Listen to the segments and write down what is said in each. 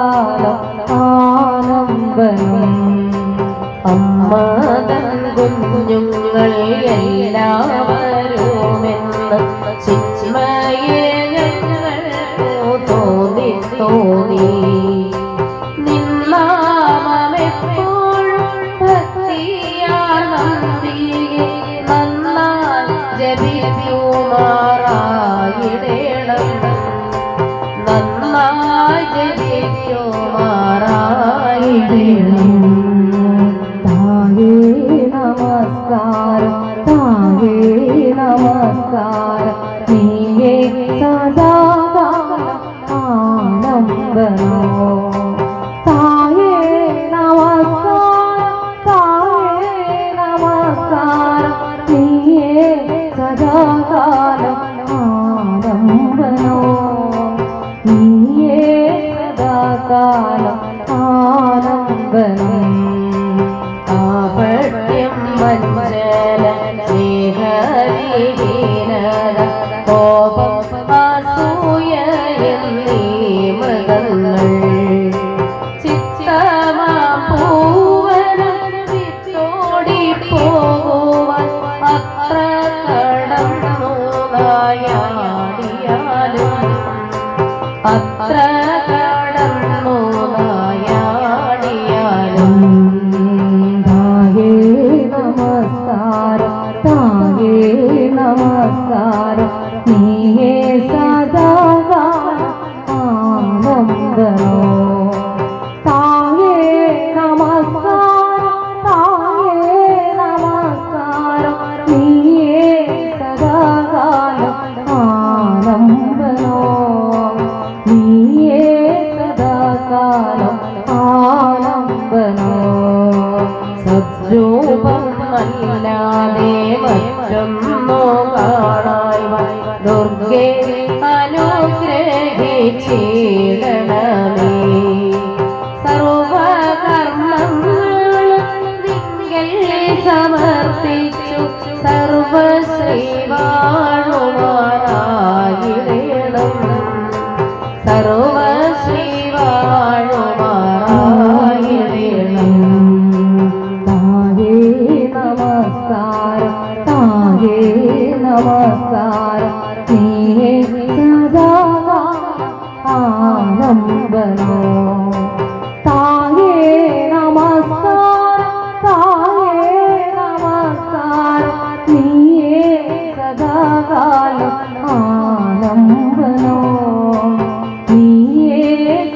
സദാകാലം ആലംബനം. അമ്മ തൻ കുഞ്ഞുങ്ങൾ എല്ലാവരുമെന്ന് ചിന്മയെ ഞങ്ങൾ തോന്നി തോന്നി. നിന്നാമെപ്പോഴും ഭക്തിയാൽ നന്ദിയെ നന്നായി ജപിക്കുമാറായിടേണം, നന്നായി ജപിക്കുമാറായിടേണം. തായേ നമസ്കാരം, തായേ നമസ്കാരം, നീയേ സദാകാലം ആലംബനോ. തായേ നമസ്കാരം, തായേ നമസ്കാരം, നീയേ സദാകാലം ആലംബനോ. നീയേ സദാകാലം ആലംബനം. കാപട്യം വഞ്ചന സ്നേഹവിഹീനത കോപം അസൂയ എന്നീ മൃഗങ്ങൾ ചിത്തമാം പൂവനം വിട്ടോടി പോകുവാൻ അത്ര കടന്നു നായാടിയാലും, അത്ര കടന്നു നായാടിയാലും. തായേ നമസ്കാരം, തായേ നമസ്കാരം, നീയേ സദാകാലം ആലംബനോ. തായേ നമസ്കാരം, തായേ നമസ്കാരം, നീയേ സദാകാലം ആലംബനോ. നീയേ സദാകാലം ആലംബനോ. സദ്രൂപം അല്ലാതെ മറ്റൊന്നോ കാണായി ദുർഗേ അനുഗ്രഹിച്ചിടണമേ. സർവകർമ്മങ്ങളും നിങ്കൽ സമർപ്പിച്ചു സർവശ്രീ വാഴുമാറായിടണം, സർവശ്രീ വാഴുമാറായിടണം. തായേ നമസ്കാരം, തായേ നമസ്കാരം, നീയേ സദാകാലം ആലംബനോ. തായേ നമസ്കാരം, തായേ നമസ്കാരം, നീയേ സദാകാലം ആലംബനോ. നീയേ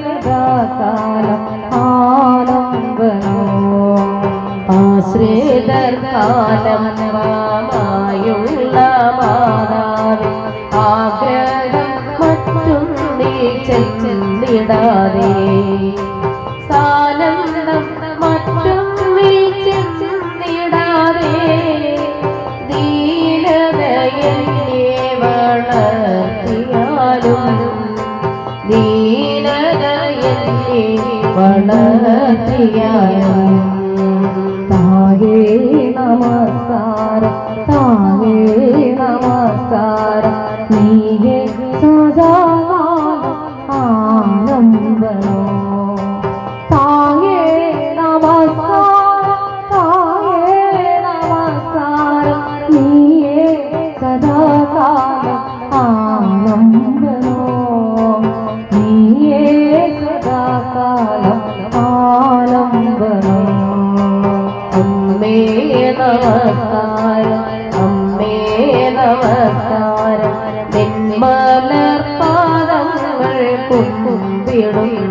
സദാകാലം ആലംബനോ. ആശ്രിതർക്കാലമായുള്ള മാതാവേ, ആഗ്രഹം മറ്റും നീ ചെന്നിടാതെ, സാനന്ദം മറ്റും നീ ചെന്നിടാതെ, ദീനതയെന്നെ വളർത്തിയാലും, ദീനതയെന്നെ വളർത്തിയാലും. തായേ നമസ്കാരം, തായേ നമസ്കാരം, നീയേ സദാകാലം ആലംബനോ. തായേ നമസ്കാരം, തായേ നമസ്കാരം, നീയേ സദാകാലം ആലംബനോ. നീയേ സദാകാലം ആലംബനോ. അമ്മേ നമസ്കാരം, അമ്മേ നമസ്കാരം, നിന്മലർപാദങ്ങൾ കുമ്പിടുന്നു.